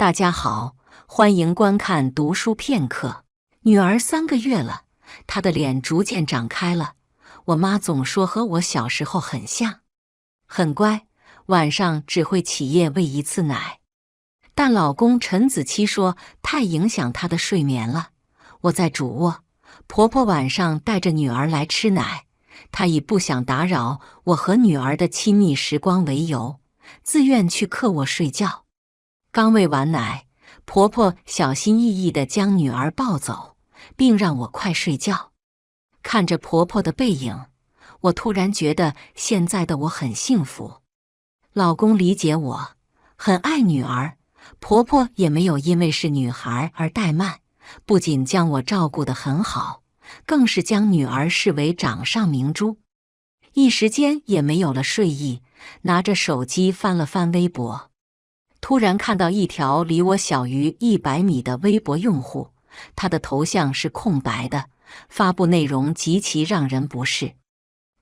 大家好，欢迎观看读书片刻。女儿3个月了，她的脸逐渐长开了。我妈总说和我小时候很像，很乖，晚上只会起夜喂1次奶。但老公陈子期说太影响她的睡眠了。我在主卧，婆婆晚上带着女儿来吃奶，她以不想打扰我和女儿的亲密时光为由，自愿去客卧睡觉。刚喂完奶，婆婆小心翼翼地将女儿抱走，并让我快睡觉。看着婆婆的背影，我突然觉得现在的我很幸福。老公理解我，很爱女儿，婆婆也没有因为是女孩而怠慢，不仅将我照顾得很好，更是将女儿视为掌上明珠。一时间也没有了睡意，拿着手机翻了翻微博。突然看到一条离我小于100米的微博用户，他的头像是空白的，发布内容极其让人不适。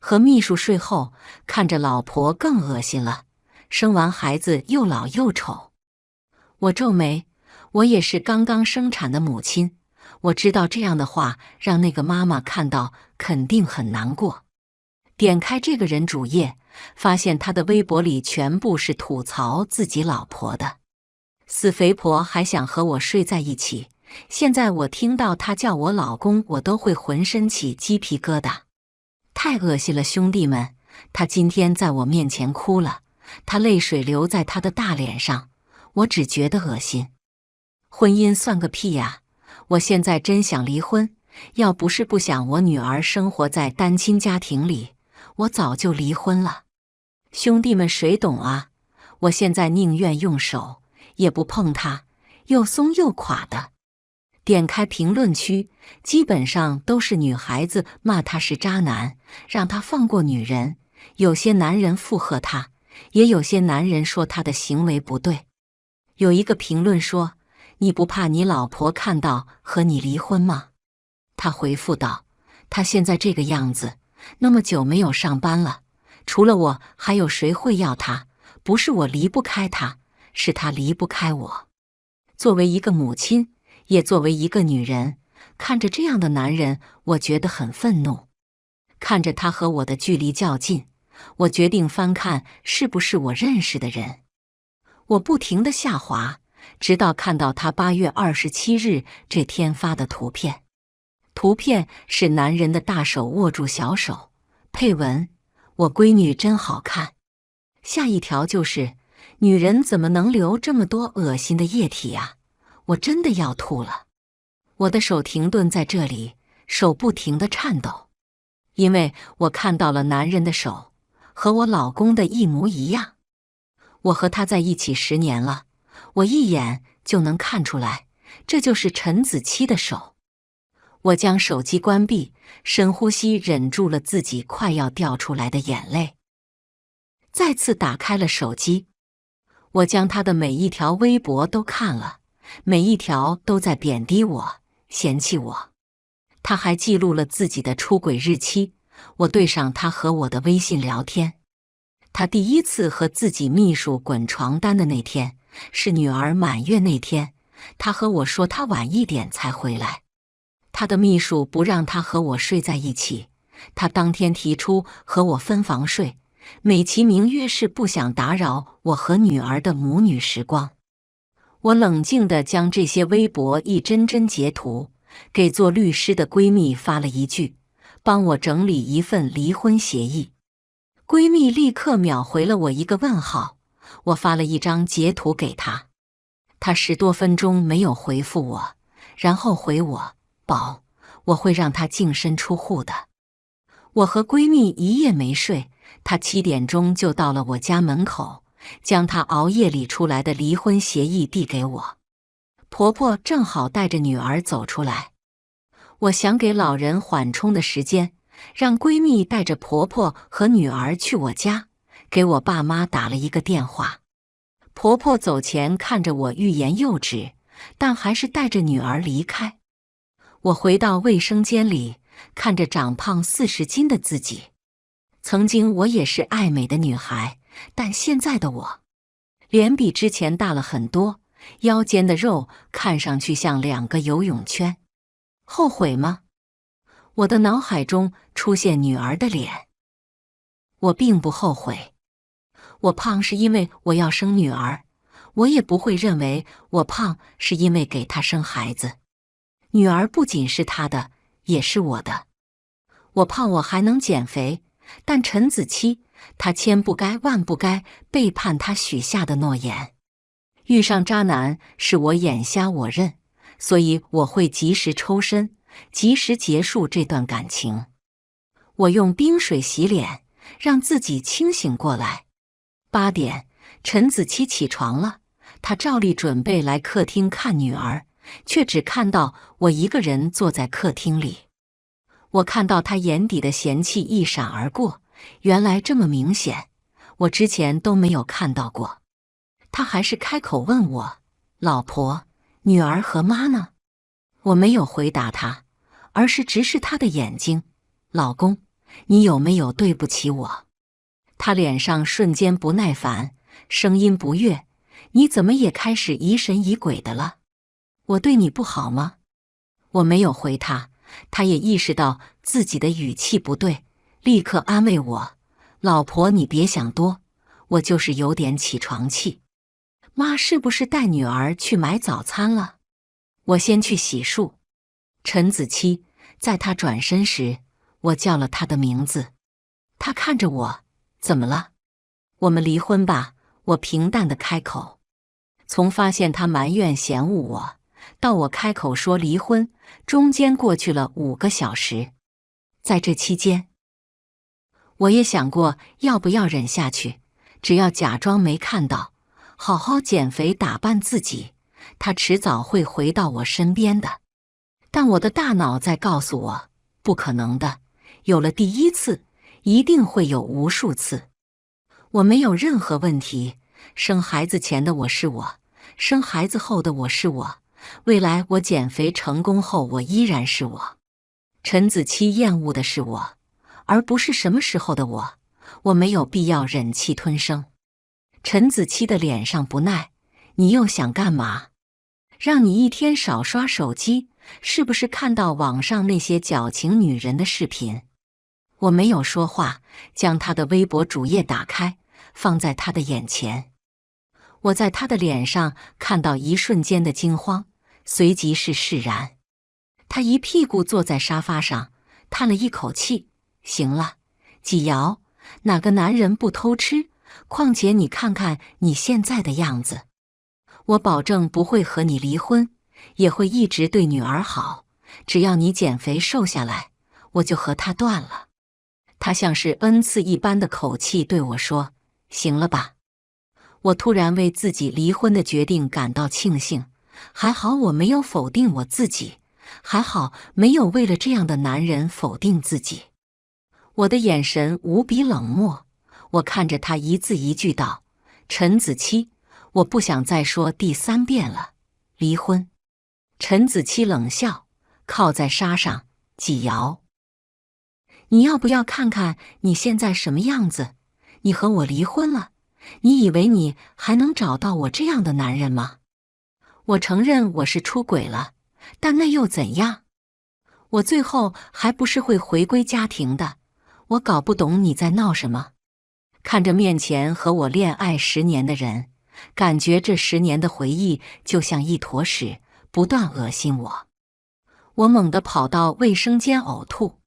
和秘书睡后，看着老婆更恶心了，生完孩子又老又丑。我皱眉，我也是刚刚生产的母亲，我知道这样的话让那个妈妈看到肯定很难过。点开这个人主页，发现他的微博里全部是吐槽自己老婆的。死肥婆还想和我睡在一起，现在我听到他叫我老公，我都会浑身起鸡皮疙瘩。太恶心了，兄弟们！他今天在我面前哭了，他泪水流在他的大脸上，我只觉得恶心。婚姻算个屁呀！我现在真想离婚，要不是不想我女儿生活在单亲家庭里，我早就离婚了。兄弟们谁懂啊？我现在宁愿用手也不碰它，又松又垮的。点开评论区，基本上都是女孩子骂他是渣男，让他放过女人。有些男人附和他，也有些男人说他的行为不对。有一个评论说：“你不怕你老婆看到和你离婚吗？”他回复道：“他现在这个样子，那么久没有上班了，除了我还有谁会要他？不是我离不开他，是他离不开我。”作为一个母亲，也作为一个女人，看着这样的男人，我觉得很愤怒。看着他和我的距离较近，我决定翻看是不是我认识的人。我不停地下滑，直到看到他8月27日这天发的图片。图片是男人的大手握住小手，配文：“我闺女真好看。”下一条就是：“女人怎么能流这么多恶心的液体呀？我真的要吐了。”我的手停顿在这里，手不停地颤抖，因为我看到了男人的手，和我老公的一模一样。我和他在一起10年了，我一眼就能看出来，这就是陈子期的手。我将手机关闭，深呼吸，忍住了自己快要掉出来的眼泪。再次打开了手机，我将他的每一条微博都看了，每一条都在贬低我，嫌弃我。他还记录了自己的出轨日期，我对上他和我的微信聊天。他第一次和自己秘书滚床单的那天，是女儿满月那天，他和我说他晚一点才回来。他的秘书不让他和我睡在一起，他当天提出和我分房睡，美其名曰是不想打扰我和女儿的母女时光。我冷静地将这些微博一帧帧截图，给做律师的闺蜜发了一句：“帮我整理一份离婚协议。”闺蜜立刻秒回了我一个问号。我发了一张截图给她，她10多分钟没有回复我，然后回我：“宝，我会让他净身出户的。”我和闺蜜一夜没睡，她7点钟就到了我家门口，将她熬夜理出来的离婚协议递给我。婆婆正好带着女儿走出来，我想给老人缓冲的时间，让闺蜜带着婆婆和女儿去我家，给我爸妈打了一个电话。婆婆走前看着我欲言又止，但还是带着女儿离开。我回到卫生间里，看着长胖40斤的自己。曾经我也是爱美的女孩，但现在的我，脸比之前大了很多，腰间的肉看上去像2个游泳圈。后悔吗？我的脑海中出现女儿的脸。我并不后悔。我胖是因为我要生女儿，我也不会认为我胖是因为给她生孩子。女儿不仅是她的，也是我的。我胖我还能减肥，但陈子期，她千不该万不该背叛她许下的诺言。遇上渣男是我眼瞎我认，所以我会及时抽身，及时结束这段感情。我用冰水洗脸，让自己清醒过来。8点，陈子期起床了，他照例准备来客厅看女儿，却只看到我一个人坐在客厅里。我看到他眼底的嫌弃一闪而过，原来这么明显，我之前都没有看到过。他还是开口问我：“老婆，女儿和妈呢？”我没有回答他，而是直视他的眼睛：“老公，你有没有对不起我？”他脸上瞬间不耐烦，声音不悦：“你怎么也开始疑神疑鬼的了？我对你不好吗？”我没有回他，他也意识到自己的语气不对，立刻安慰我：“老婆，你别想多，我就是有点起床气。妈是不是带女儿去买早餐了？我先去洗漱。”陈子期，在他转身时，我叫了他的名字。他看着我：“怎么了？”“我们离婚吧。”我平淡地开口。从发现他埋怨嫌恶我，到我开口说离婚，中间过去了5个小时。在这期间，我也想过要不要忍下去，只要假装没看到，好好减肥打扮自己，他迟早会回到我身边的。但我的大脑在告诉我，不可能的，有了第1次，一定会有无数次。我没有任何问题，生孩子前的我是我，生孩子后的我是我，未来我减肥成功后我依然是我。陈子期厌恶的是我，而不是什么时候的我，我没有必要忍气吞声。陈子期的脸上不耐：“你又想干嘛？让你一天少刷手机，是不是看到网上那些矫情女人的视频？”我没有说话，将他的微博主页打开，放在他的眼前。我在他的脸上看到一瞬间的惊慌，随即是释然。他一屁股坐在沙发上，叹了一口气：“行了，纪瑶，哪个男人不偷吃？况且你看看你现在的样子。我保证不会和你离婚，也会一直对女儿好，只要你减肥瘦下来，我就和他断了。”他像是恩赐一般的口气对我说：“行了吧？”我突然为自己离婚的决定感到庆幸，还好我没有否定我自己，还好没有为了这样的男人否定自己。我的眼神无比冷漠，我看着他一字一句道：“陈子期，我不想再说第3遍了，离婚。”陈子期冷笑，靠在沙上：“纪瑶，你要不要看看你现在什么样子？你和我离婚了，你以为你还能找到我这样的男人吗？”我承认我是出轨了，但那又怎样？我最后还不是会回归家庭的。我搞不懂你在闹什么。看着面前和我恋爱10年的人，感觉这10年的回忆就像一坨屎，不断恶心我。我猛地跑到卫生间呕吐。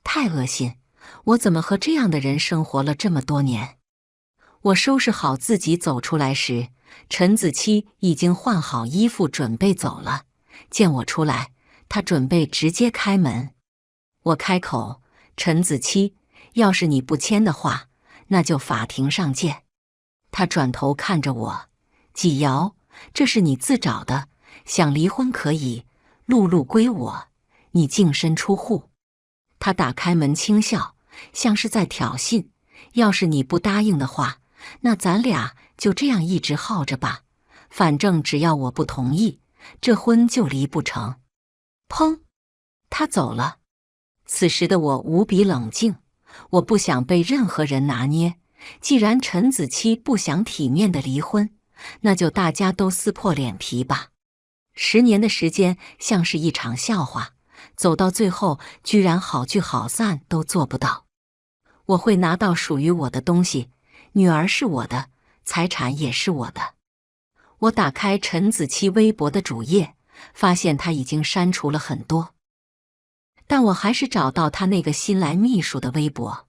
太恶心！我怎么和这样的人生活了这么多年？我收拾好自己走出来时，陈子期已经换好衣服准备走了。见我出来，他准备直接开门。我开口：“陈子期，要是你不签的话，那就法庭上见。”他转头看着我：“纪瑶，这是你自找的，想离婚可以，路路归我，你净身出户。”他打开门轻笑，像是在挑衅：“要是你不答应的话，那咱俩就这样一直耗着吧，反正只要我不同意，这婚就离不成。”砰！他走了。此时的我无比冷静，我不想被任何人拿捏。既然陈子期不想体面的离婚，那就大家都撕破脸皮吧。10年的时间像是一场笑话，走到最后居然好聚好散都做不到。我会拿到属于我的东西，女儿是我的，财产也是我的。我打开陈子期微博的主页，发现他已经删除了很多，但我还是找到他那个新来秘书的微博。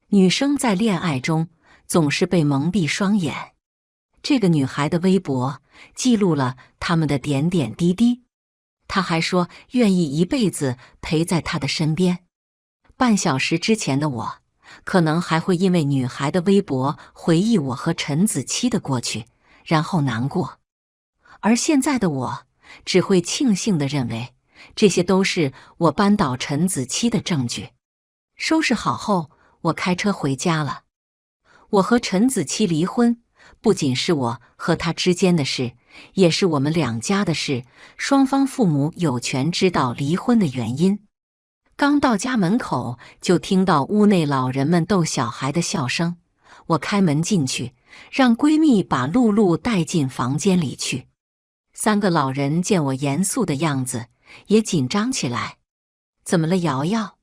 女生在恋爱中总是被蒙蔽双眼，这个女孩的微博记录了他们的点点滴滴。她还说愿意一辈子陪在他的身边。半小时之前的我，可能还会因为女孩的微博回忆我和陈子期的过去，然后难过。而现在的我，只会庆幸地认为，这些都是我扳倒陈子期的证据。收拾好后，我开车回家了。我和陈子期离婚，不仅是我和他之间的事，也是我们两家的事，双方父母有权知道离婚的原因。刚到家门口，就听到屋内老人们逗小孩的笑声。我开门进去，让闺蜜把露露带进房间里去。3个老人见我严肃的样子，也紧张起来。怎么了，瑶瑶？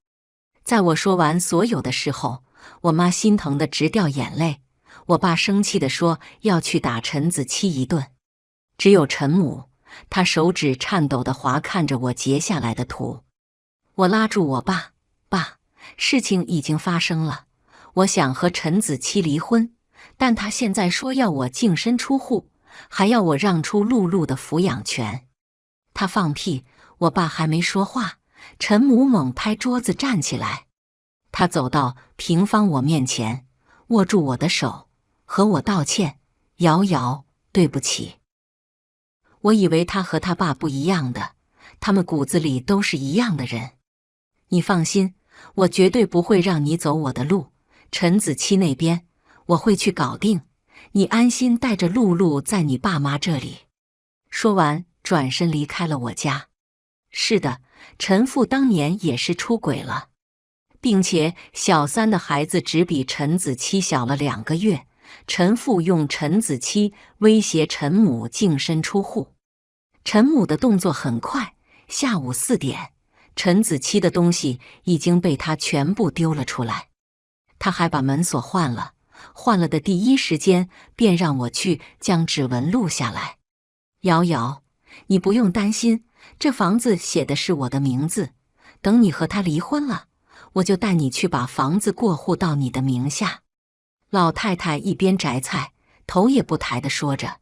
在我说完所有的事后，我妈心疼得直掉眼泪。我爸生气地说要去打陈子期一顿。只有陈母，她手指颤抖地划看着我截下来的图。我拉住我爸，爸，事情已经发生了，我想和陈子期离婚，但他现在说要我净身出户，还要我让出露露的抚养权。他放屁！我爸还没说话，陈母猛拍桌子站起来。他走到平芳我面前，握住我的手，和我道歉：瑶瑶，对不起。我以为他和他爸不一样的，他们骨子里都是一样的人。你放心，我绝对不会让你走我的路。陈子期那边，我会去搞定。你安心带着露露在你爸妈这里。说完，转身离开了我家。是的，陈父当年也是出轨了，并且小3的孩子只比陈子期小了2个月。陈父用陈子期威胁陈母净身出户。陈母的动作很快，下午4点，陈子期的东西已经被他全部丢了出来。他还把门锁换了，换了的第一时间便让我去将指纹录下来。瑶瑶，你不用担心，这房子写的是我的名字，等你和他离婚了，我就带你去把房子过户到你的名下。老太太一边摘菜，头也不抬地说着。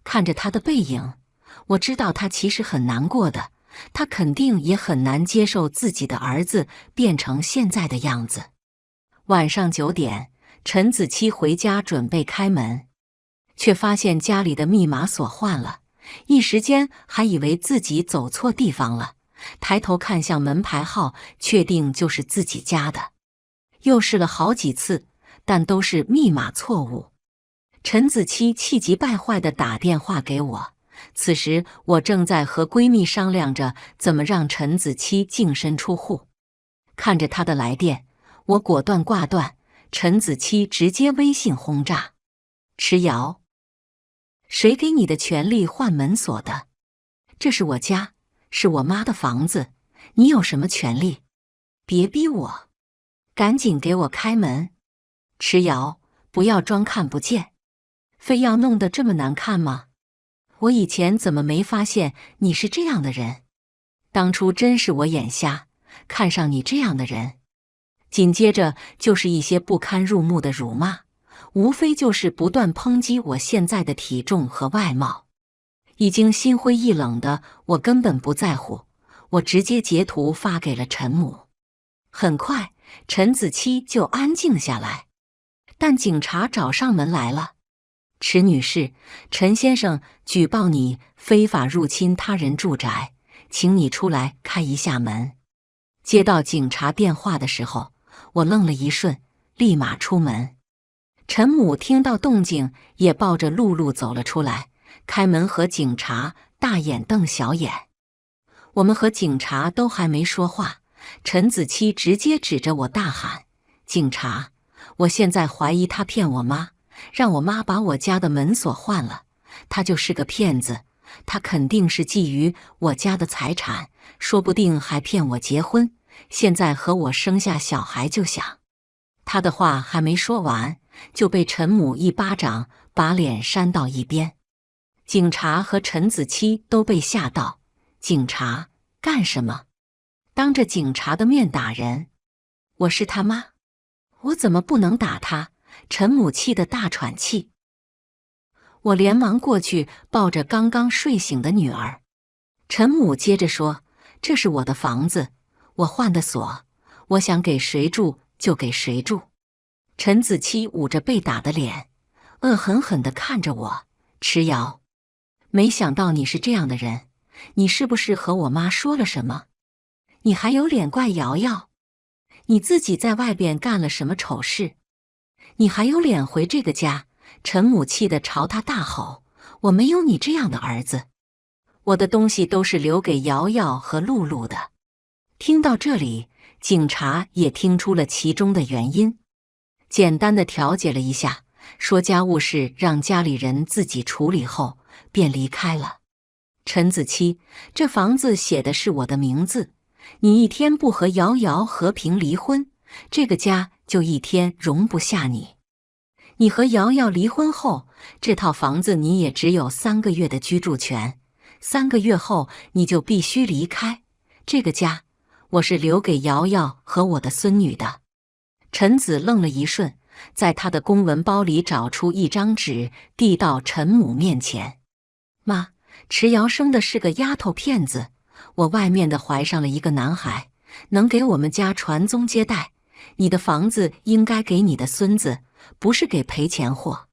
看着她的背影，我知道她其实很难过的，她肯定也很难接受自己的儿子变成现在的样子。晚上9点，陈子期回家准备开门，却发现家里的密码锁换了，一时间还以为自己走错地方了，抬头看向门牌号，确定就是自己家的。又试了好几次，但都是密码错误。陈子期气急败坏地打电话给我，此时我正在和闺蜜商量着怎么让陈子期净身出户。看着她的来电，我果断挂断，陈子期直接微信轰炸：迟瑶，谁给你的权利换门锁的？这是我家，是我妈的房子，你有什么权利？别逼我，赶紧给我开门！迟瑶，不要装看不见，非要弄得这么难看吗？我以前怎么没发现你是这样的人？当初真是我眼瞎，看上你这样的人。紧接着就是一些不堪入目的辱骂，无非就是不断抨击我现在的体重和外貌。已经心灰意冷的我根本不在乎，我直接截图发给了陈母。很快，陈子期就安静下来，但警察找上门来了。迟女士，陈先生举报你非法入侵他人住宅，请你出来开一下门。接到警察电话的时候，我愣了一瞬，立马出门。陈母听到动静，也抱着露露走了出来，开门和警察大眼瞪小眼。我们和警察都还没说话，陈子期直接指着我大喊：警察，我现在怀疑他骗我妈，让我妈把我家的门锁换了，他就是个骗子，他肯定是觊觎我家的财产，说不定还骗我结婚，现在和我生下小孩就想……他的话还没说完，就被陈母一巴掌把脸扇到一边。警察和陈子期都被吓到。警察干什么？当着警察的面打人？我是他妈，我怎么不能打他？陈母气得大喘气。我连忙过去抱着刚刚睡醒的女儿。陈母接着说：“这是我的房子，我换的锁，我想给谁住就给谁住。”陈子期捂着被打的脸，恶狠狠地看着我。迟瑶，没想到你是这样的人，你是不是和我妈说了什么？你还有脸怪瑶瑶？你自己在外边干了什么丑事？你还有脸回这个家？陈母气得朝他大吼：“我没有你这样的儿子，我的东西都是留给瑶瑶和露露的。”听到这里，警察也听出了其中的原因，简单的调解了一下，说家务事让家里人自己处理后，便离开了。陈子期，这房子写的是我的名字，你一天不和瑶瑶和平离婚，这个家就一天容不下你。你和瑶瑶离婚后，这套房子你也只有3个月的居住权，3个月后你就必须离开。这个家，我是留给瑶瑶和我的孙女的。陈子愣了一瞬，在他的公文包里找出一张纸，递到陈母面前。妈，迟瑶生的是个丫头片子，我外面的怀上了一个男孩，能给我们家传宗接代。你的房子应该给你的孙子，不是给赔钱货。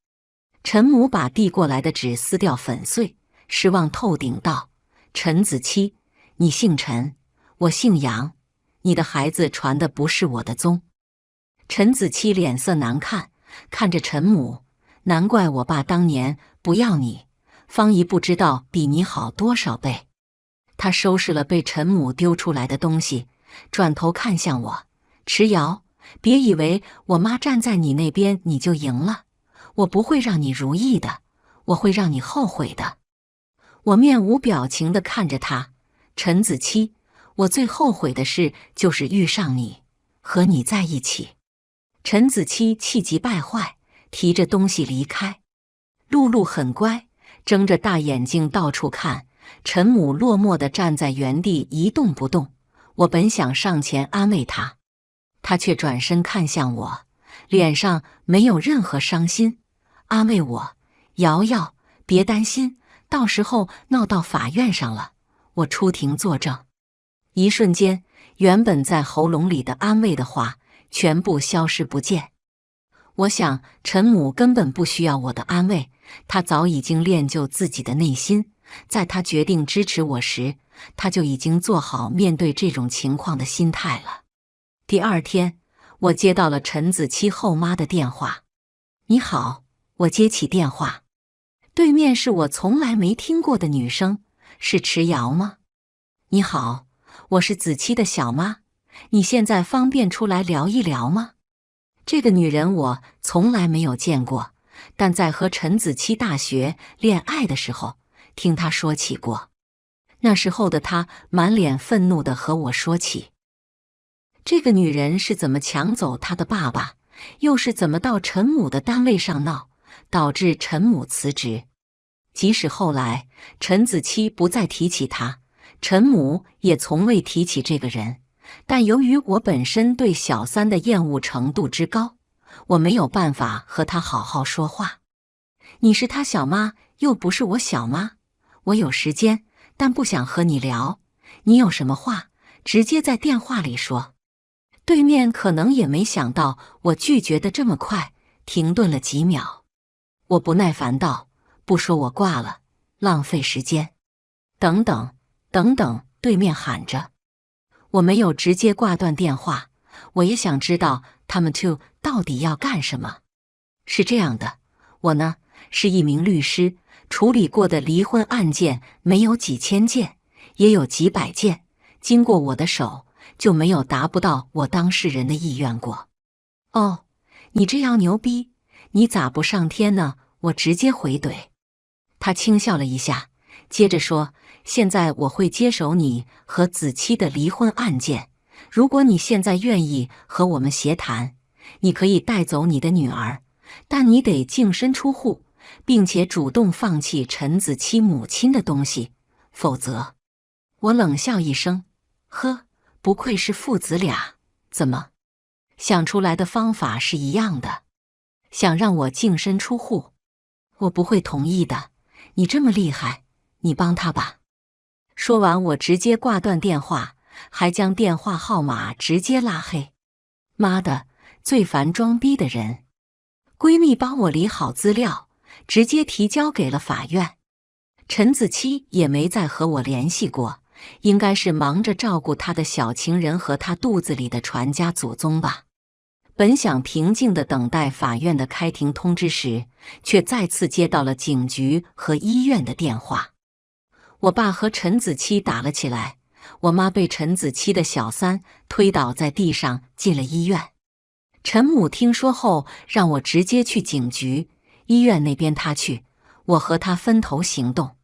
陈母把递过来的纸撕掉粉碎，失望透顶道：“陈子期，你姓陈，我姓杨，你的孩子传的不是我的宗。”陈子期脸色难看，看着陈母，难怪我爸当年不要你，方姨不知道比你好多少倍。他收拾了被陈母丢出来的东西，转头看向我：“迟瑶，别以为我妈站在你那边你就赢了，我不会让你如意的，我会让你后悔的。”我面无表情地看着他：“陈子期，我最后悔的事就是遇上你，和你在一起。”陈子期气急败坏，提着东西离开。露露很乖，睁着大眼睛到处看。陈母落寞地站在原地一动不动。我本想上前安慰她，她却转身看向我，脸上没有任何伤心，安慰我：“瑶瑶，别担心，到时候闹到法院上了，我出庭作证。”一瞬间，原本在喉咙里的安慰的话全部消失不见。我想陈母根本不需要我的安慰，她早已经练就自己的内心，在她决定支持我时，她就已经做好面对这种情况的心态了。第二天，我接到了陈子期后妈的电话。“你好。”我接起电话，对面是我从来没听过的女声：“是迟瑶吗？”“你好，我是子期的小妈，你现在方便出来聊一聊吗？”这个女人我从来没有见过，但在和陈子期大学恋爱的时候，听她说起过。那时候的她满脸愤怒地和我说起，这个女人是怎么抢走她的爸爸，又是怎么到陈母的单位上闹，导致陈母辞职。即使后来陈子期不再提起她，陈母也从未提起这个人，但由于我本身对小三的厌恶程度之高，我没有办法和她好好说话。你是她小妈，又不是我小妈，我有时间，但不想和你聊，你有什么话，直接在电话里说。对面可能也没想到我拒绝得这么快，停顿了几秒。我不耐烦道：“不说我挂了，浪费时间。”“等等，等等！”对面喊着。我没有直接挂断电话，我也想知道他们 two 到底要干什么。是这样的，我呢是一名律师，处理过的离婚案件没有几千件，也有几百件，经过我的手，就没有达不到我当事人的意愿过。“哦，你这样牛逼，你咋不上天呢？”我直接回怼。他轻笑了一下，接着说：“现在我会接手你和子期的离婚案件。如果你现在愿意和我们协谈，你可以带走你的女儿，但你得净身出户，并且主动放弃陈子期母亲的东西，否则……”我冷笑一声：“呵，不愧是父子俩，怎么想出来的方法是一样的？想让我净身出户？我不会同意的。你这么厉害，你帮他吧。”说完，我直接挂断电话，还将电话号码直接拉黑。妈的，最烦装逼的人！闺蜜帮我理好资料，直接提交给了法院。陈子期也没再和我联系过，应该是忙着照顾他的小情人和他肚子里的传家祖宗吧。本想平静地等待法院的开庭通知时，却再次接到了警局和医院的电话。我爸和陈子期打了起来，我妈被陈子期的小三推倒在地上进了医院。陈母听说后，让我直接去警局，医院那边他去，我和他分头行动。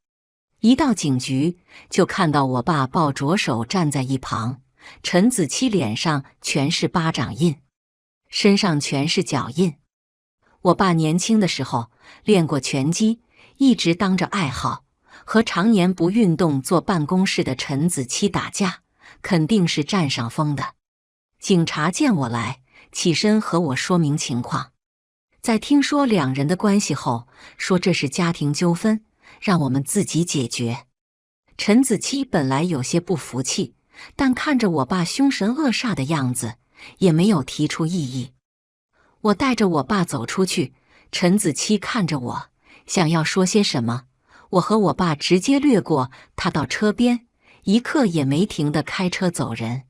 一到警局，就看到我爸抱着手站在一旁，陈子期脸上全是巴掌印，身上全是脚印。我爸年轻的时候练过拳击，一直当着爱好，和常年不运动坐办公室的陈子期打架，肯定是占上风的。警察见我来，起身和我说明情况。在听说两人的关系后，说这是家庭纠纷，让我们自己解决。陈子期本来有些不服气，但看着我爸凶神恶煞的样子，也没有提出异议。我带着我爸走出去，陈子期看着我，想要说些什么，我和我爸直接掠过他到车边，一刻也没停地开车走人。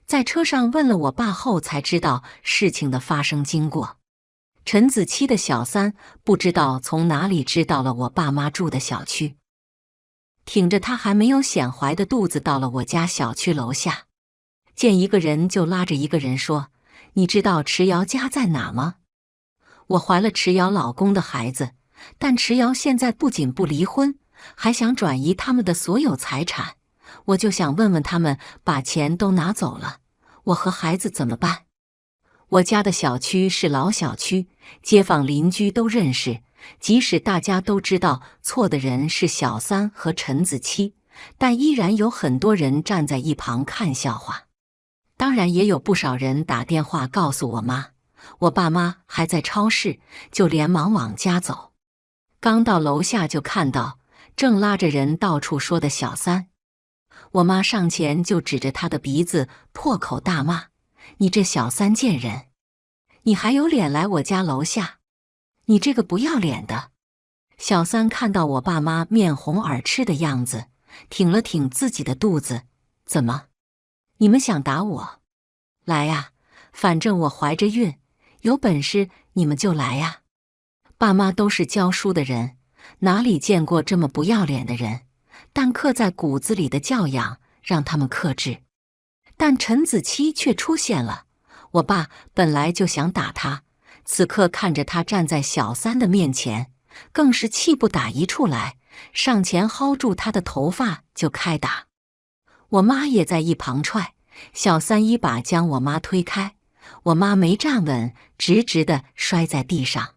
在车上问了我爸后，才知道事情的发生经过。陈子期的小三不知道从哪里知道了我爸妈住的小区，挺着他还没有显怀的肚子到了我家小区楼下，见一个人就拉着一个人说：“你知道池瑶家在哪吗？我怀了池瑶老公的孩子，但池瑶现在不仅不离婚，还想转移他们的所有财产。我就想问问他们，把钱都拿走了，我和孩子怎么办？我家的小区是老小区，街坊邻居都认识，即使大家都知道错的人是小三和陈子期，但依然有很多人站在一旁看笑话。当然也有不少人打电话告诉我妈，我爸妈还在超市，就连忙往家走。刚到楼下就看到正拉着人到处说的小三，我妈上前就指着他的鼻子破口大骂：“你这小三贱人，你还有脸来我家楼下？你这个不要脸的！”小三看到我爸妈面红耳赤的样子，挺了挺自己的肚子：“怎么？你们想打我？来呀，反正我怀着孕，有本事你们就来呀！”爸妈都是教书的人，哪里见过这么不要脸的人？但刻在骨子里的教养让他们克制。但陈子期却出现了，我爸本来就想打他，此刻看着他站在小三的面前，更是气不打一处来，上前薅住他的头发就开打。我妈也在一旁踹，小三一把将我妈推开，我妈没站稳，直直地摔在地上。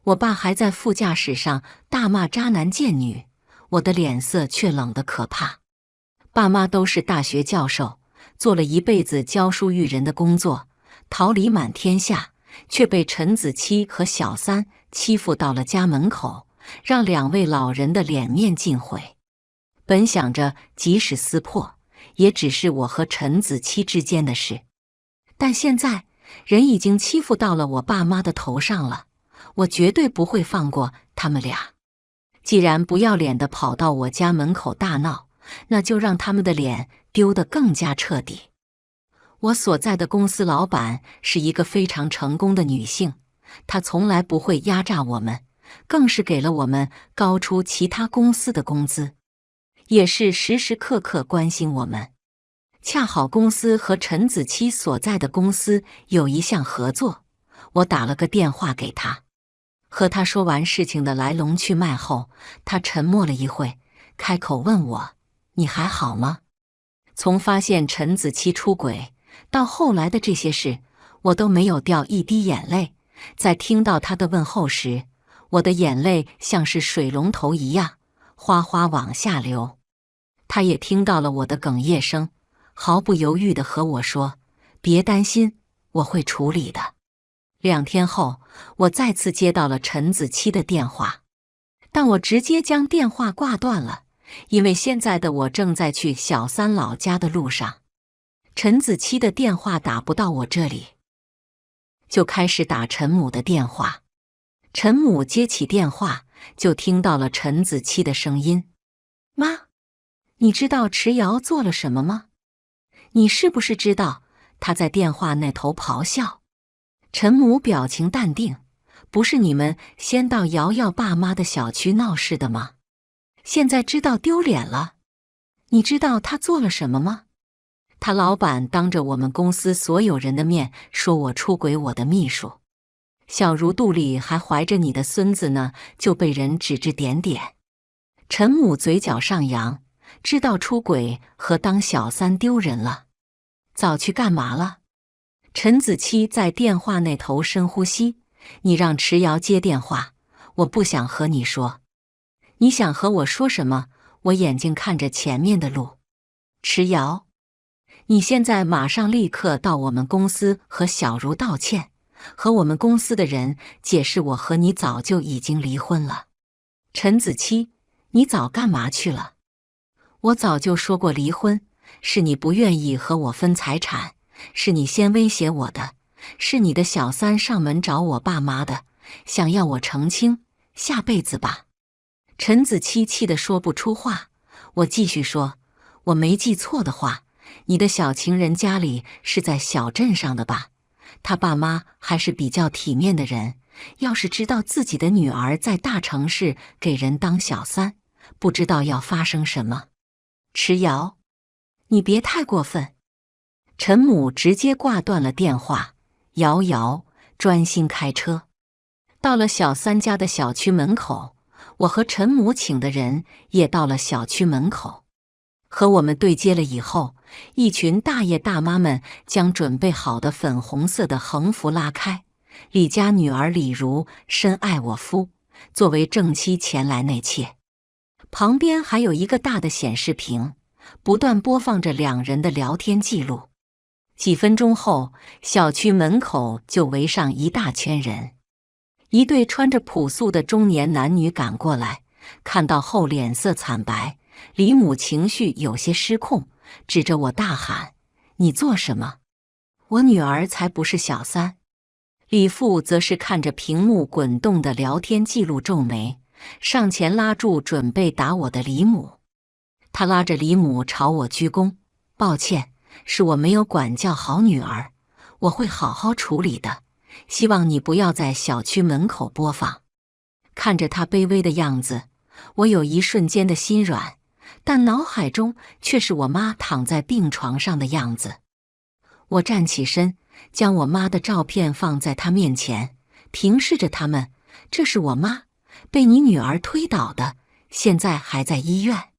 我爸还在副驾驶上大骂渣男贱女，我的脸色却冷得可怕。爸妈都是大学教授，做了一辈子教书育人的工作，桃李满天下，却被陈子期和小三欺负到了家门口，让两位老人的脸面尽毁。本想着即使撕破，也只是我和陈子期之间的事，但现在人已经欺负到了我爸妈的头上了，我绝对不会放过他们俩。既然不要脸的跑到我家门口大闹，那就让他们的脸丢得更加彻底。我所在的公司老板是一个非常成功的女性，她从来不会压榨我们，更是给了我们高出其他公司的工资，也是时时刻刻关心我们。恰好公司和陈子期所在的公司有一项合作，我打了个电话给他。和他说完事情的来龙去脉后，他沉默了一会，开口问我：“你还好吗？”从发现陈子期出轨到后来的这些事，我都没有掉一滴眼泪。在听到他的问候时，我的眼泪像是水龙头一样哗哗往下流。他也听到了我的哽咽声，毫不犹豫地和我说：“别担心，我会处理的。”2天后，我再次接到了陈子期的电话，但我直接将电话挂断了，因为现在的我正在去小三老家的路上。陈子期的电话打不到我这里，就开始打陈母的电话。陈母接起电话，就听到了陈子期的声音：“妈，你知道池瑶做了什么吗？你是不是知道？”他在电话那头咆哮。陈母表情淡定：“不是你们先到瑶瑶爸妈的小区闹事的吗？现在知道丢脸了。你知道他做了什么吗？他老板当着我们公司所有人的面说我出轨我的秘书，小茹肚里还怀着你的孙子呢，就被人指指点点。”陈母嘴角上扬，知道出轨和当小三丢人了，早去干嘛了？陈子期在电话那头深呼吸：“你让池瑶接电话，我不想和你说。”“你想和我说什么？”我眼睛看着前面的路。“池瑶，你现在马上立刻到我们公司和小茹道歉，和我们公司的人解释我和你早就已经离婚了。”“陈子期，你早干嘛去了？”“我早就说过离婚，是你不愿意和我分财产，是你先威胁我的，是你的小三上门找我爸妈的，想要我澄清，下辈子吧。”陈子期气得说不出话。我继续说：“我没记错的话，你的小情人家里是在小镇上的吧？他爸妈还是比较体面的人，要是知道自己的女儿在大城市给人当小三，不知道要发生什么。池瑶，你别太过分。”陈母直接挂断了电话，瑶瑶专心开车。到了小三家的小区门口，我和陈母请的人也到了小区门口。和我们对接了以后，一群大爷大妈们将准备好的粉红色的横幅拉开，李家女儿李如深爱我夫，作为正妻前来内妾。旁边还有一个大的显示屏，不断播放着2人的聊天记录。几分钟后，小区门口就围上一大圈人。一对穿着朴素的中年男女赶过来，看到后脸色惨白，李母情绪有些失控，指着我大喊：“你做什么？我女儿才不是小三！”李父则是看着屏幕滚动的聊天记录皱眉，上前拉住准备打我的李母。他拉着李母朝我鞠躬：“抱歉，是我没有管教好女儿，我会好好处理的，希望你不要在小区门口播放。”看着他卑微的样子，我有一瞬间的心软，但脑海中却是我妈躺在病床上的样子。我站起身，将我妈的照片放在她面前，平视着他们：“这是我妈，被你女儿推倒的，现在还在医院。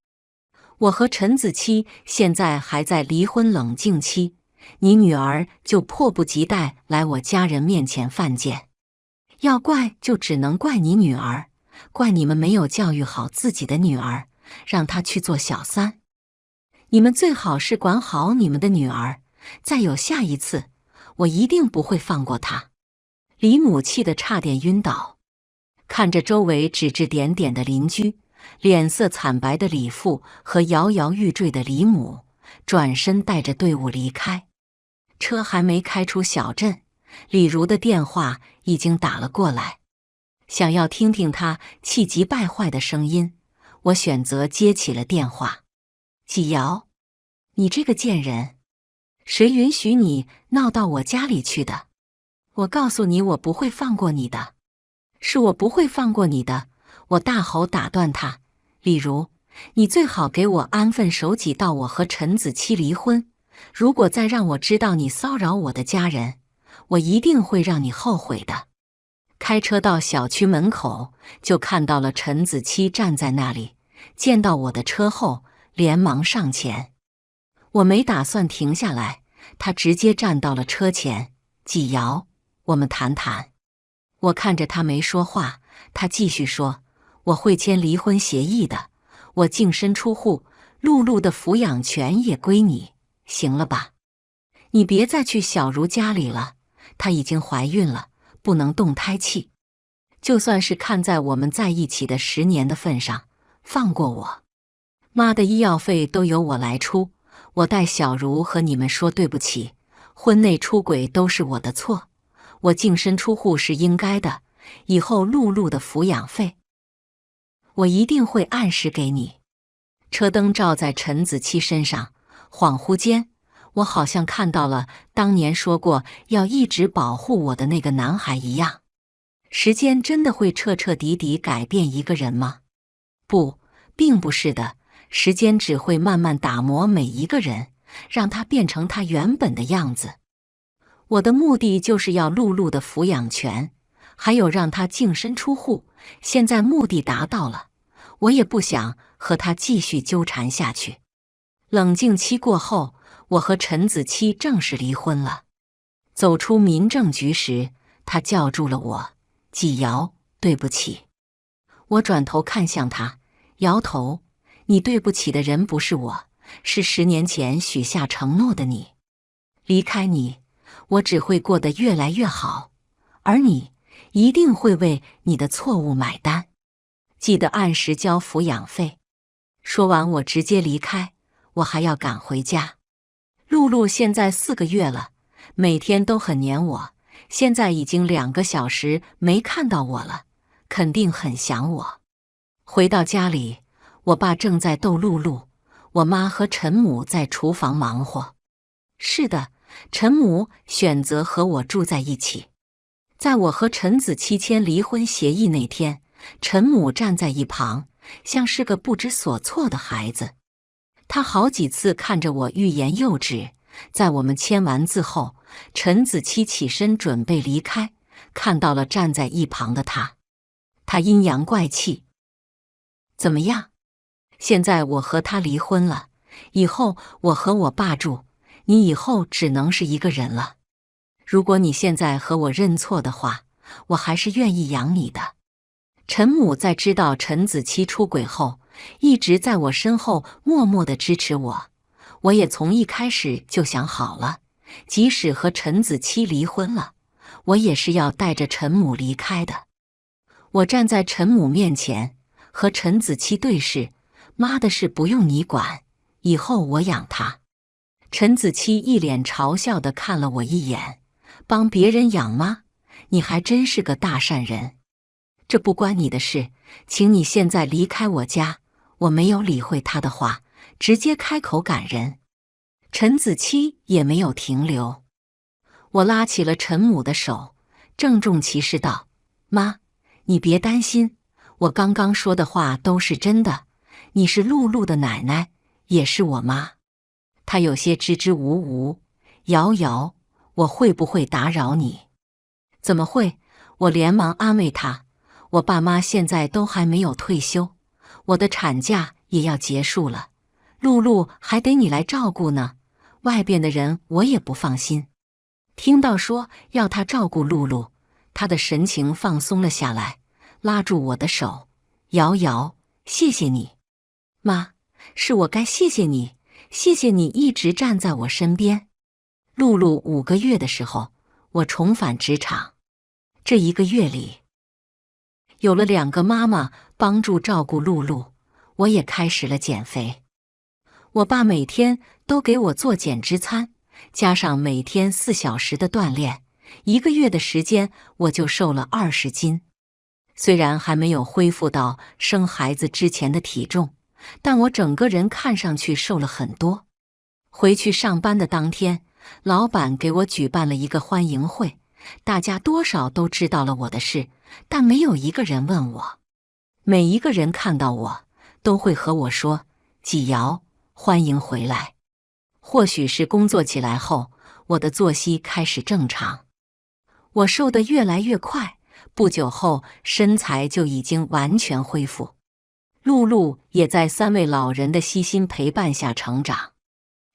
我和陈子期现在还在离婚冷静期，你女儿就迫不及待来我家人面前犯贱。要怪就只能怪你女儿，怪你们没有教育好自己的女儿，让她去做小三。你们最好是管好你们的女儿，再有下一次，我一定不会放过她。”李母气得差点晕倒，看着周围指指点点的邻居，脸色惨白的李父和摇摇欲坠的李母，转身带着队伍离开。车还没开出小镇，李如的电话已经打了过来，想要听听她气急败坏的声音，我选择接起了电话。“纪瑶，你这个贱人，谁允许你闹到我家里去的？我告诉你，我不会放过你的，是我不会放过你的！”我大吼打断他：“李如，你最好给我安分守己到我和陈子期离婚，如果再让我知道你骚扰我的家人，我一定会让你后悔的。”开车到小区门口，就看到了陈子期站在那里。见到我的车后，连忙上前。我没打算停下来，他直接站到了车前。纪瑶，我们谈谈。我看着他没说话，他继续说：“我会签离婚协议的，我净身出户，露露的抚养权也归你，行了吧？你别再去小茹家里了，她已经怀孕了，不能动胎气。就算是看在我们在一起的10年的份上，放过我。妈的医药费都由我来出，我代小茹和你们说对不起，婚内出轨都是我的错，我净身出户是应该的，以后露露的抚养费，我一定会按时给你。”车灯照在陈子期身上，恍惚间，我好像看到了当年说过要一直保护我的那个男孩一样。时间真的会彻彻底底改变一个人吗？不，并不是的，时间只会慢慢打磨每一个人，让他变成他原本的样子。我的目的就是要露露的抚养权，还有让他净身出户，现在目的达到了，我也不想和他继续纠缠下去。冷静期过后，我和陈子期正式离婚了。走出民政局时，他叫住了我：“纪瑶，对不起。”我转头看向他，摇头：“你对不起的人不是我，是10年前许下承诺的你。离开你，我只会过得越来越好，而你一定会为你的错误买单。记得按时交抚养费。”说完，我直接离开，我还要赶回家。露露现在4个月了，每天都很黏我，现在已经2个小时没看到我了，肯定很想我。回到家里，我爸正在逗露露，我妈和陈母在厨房忙活。是的，陈母选择和我住在一起。在我和陈子期签离婚协议那天，陈母站在一旁，像是个不知所措的孩子。他好几次看着我欲言又止，在我们签完字后，陈子期起身准备离开，看到了站在一旁的他，他阴阳怪气：“怎么样？现在我和他离婚了，以后我和我爸住，你以后只能是一个人了。如果你现在和我认错的话，我还是愿意养你的。”陈母在知道陈子期出轨后，一直在我身后默默地支持我。我也从一开始就想好了，即使和陈子期离婚了，我也是要带着陈母离开的。我站在陈母面前，和陈子期对视：“妈的事不用你管，以后我养他。”陈子期一脸嘲笑地看了我一眼：“帮别人养妈？你还真是个大善人。这不关你的事，请你现在离开我家。”我没有理会他的话，直接开口赶人。陈子期也没有停留。我拉起了陈母的手，郑重其事道：“妈，你别担心，我刚刚说的话都是真的。你是露露的奶奶，也是我妈。”她有些支支吾吾：“瑶瑶，我会不会打扰你？”“怎么会？”我连忙安慰她：“我爸妈现在都还没有退休，我的产假也要结束了，露露还得你来照顾呢，外边的人我也不放心。”听到说要他照顾露露，他的神情放松了下来，拉住我的手：“瑶瑶，谢谢你。妈，是我该谢谢你，谢谢你一直站在我身边。”露露5个月的时候，我重返职场。这1个月里，有了2个妈妈帮助照顾露露，我也开始了减肥。我爸每天都给我做减脂餐，加上每天4小时的锻炼，1个月的时间我就瘦了20斤。虽然还没有恢复到生孩子之前的体重，但我整个人看上去瘦了很多。回去上班的当天，老板给我举办了一个欢迎会，大家多少都知道了我的事，但没有一个人问我。每一个人看到我，都会和我说：“纪瑶，欢迎回来。”或许是工作起来后，我的作息开始正常，我瘦得越来越快，不久后身材就已经完全恢复。露露也在3位老人的悉心陪伴下成长。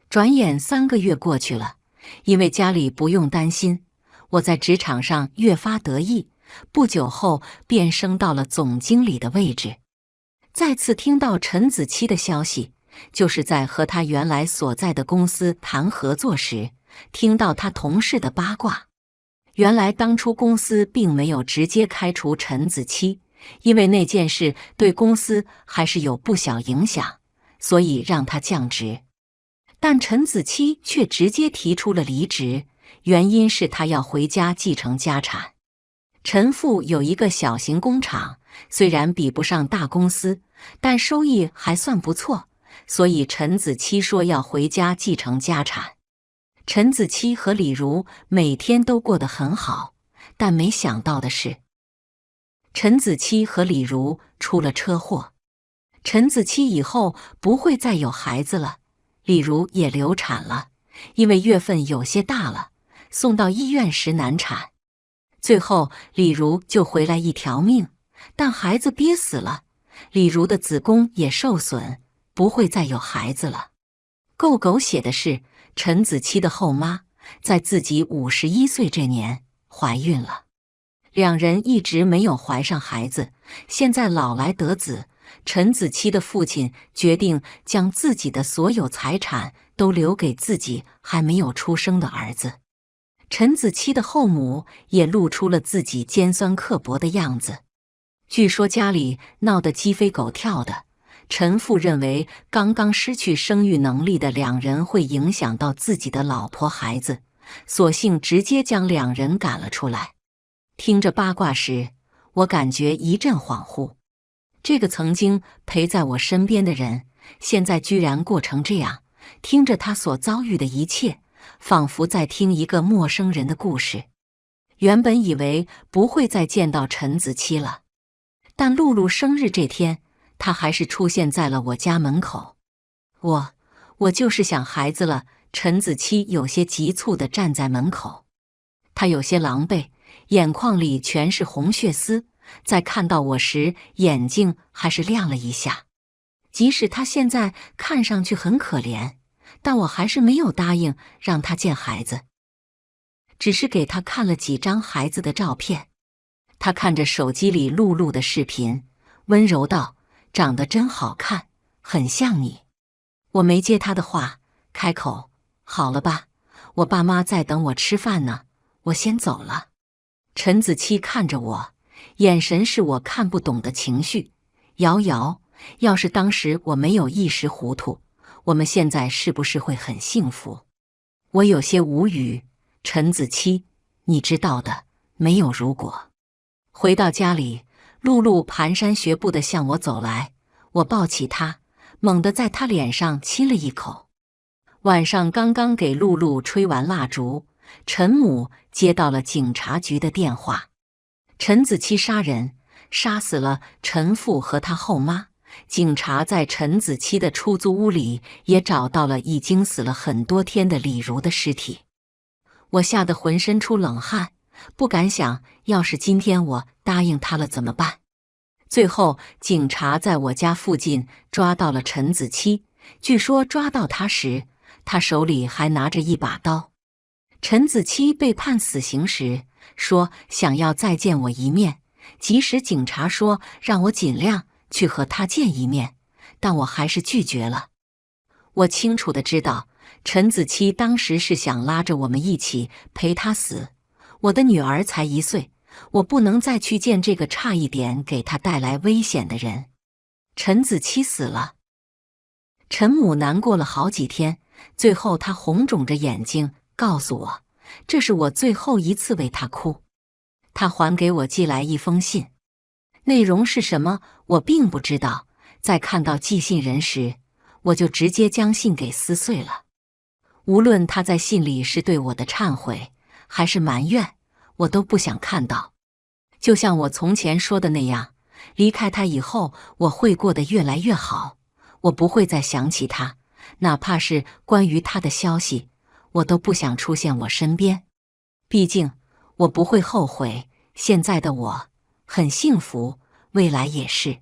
转眼3个月过去了，因为家里不用担心，我在职场上越发得意，不久后便升到了总经理的位置。再次听到陈子期的消息，就是在和他原来所在的公司谈合作时，听到他同事的八卦。原来当初公司并没有直接开除陈子期，因为那件事对公司还是有不小影响，所以让他降职。但陈子期却直接提出了离职，原因是他要回家继承家产。陈父有一个小型工厂，虽然比不上大公司，但收益还算不错，所以陈子期说要回家继承家产。陈子期和李如每天都过得很好，但没想到的是，陈子期和李如出了车祸。陈子期以后不会再有孩子了，李如也流产了，因为月份有些大了，送到医院时难产。最后李如就回来一条命，但孩子憋死了，李如的子宫也受损，不会再有孩子了。够狗血的是，陈子期的后妈在自己51岁这年怀孕了，两人一直没有怀上孩子，现在老来得子，陈子期的父亲决定将自己的所有财产都留给自己还没有出生的儿子。陈子期的后母也露出了自己尖酸刻薄的样子。据说家里闹得鸡飞狗跳的，陈父认为刚刚失去生育能力的两人会影响到自己的老婆孩子，索性直接将两人赶了出来。听着八卦时，我感觉一阵恍惚。这个曾经陪在我身边的人，现在居然过成这样，听着他所遭遇的一切，仿佛在听一个陌生人的故事。原本以为不会再见到陈子期了，但露露生日这天，他还是出现在了我家门口。我就是想孩子了。陈子期有些急促地站在门口，他有些狼狈，眼眶里全是红血丝，在看到我时眼睛还是亮了一下。即使他现在看上去很可怜，但我还是没有答应让他见孩子，只是给他看了几张孩子的照片。他看着手机里露露的视频，温柔道：“长得真好看，很像你。”我没接他的话，开口：“好了吧，我爸妈在等我吃饭呢，我先走了。”陈子期看着我，眼神是我看不懂的情绪。瑶瑶，要是当时我没有一时糊涂，我们现在是不是会很幸福？我有些无语。陈子期，你知道的，没有如果。回到家里，露露蹒跚学步地向我走来，我抱起她，猛地在她脸上亲了一口。晚上刚刚给露露吹完蜡烛，陈母接到了警察局的电话。陈子期杀人，杀死了陈父和他后妈。警察在陈子期的出租屋里也找到了已经死了很多天的李如的尸体。我吓得浑身出冷汗，不敢想，要是今天我答应他了怎么办？最后，警察在我家附近抓到了陈子期，据说抓到他时，他手里还拿着一把刀。陈子期被判死刑时，说想要再见我一面，即使警察说让我尽量去和他见一面，但我还是拒绝了。我清楚地知道，陈子期当时是想拉着我们一起陪他死。我的女儿才1岁，我不能再去见这个差一点给他带来危险的人。陈子期死了，陈母难过了好几天，最后她红肿着眼睛告诉我，这是我最后一次为她哭。她还给我寄来一封信，内容是什么我并不知道。在看到寄信人时，我就直接将信给撕碎了。无论她在信里是对我的忏悔还是埋怨，我都不想看到。就像我从前说的那样，离开他以后，我会过得越来越好。我不会再想起他，哪怕是关于他的消息，我都不想出现我身边。毕竟，我不会后悔，现在的我很幸福，未来也是。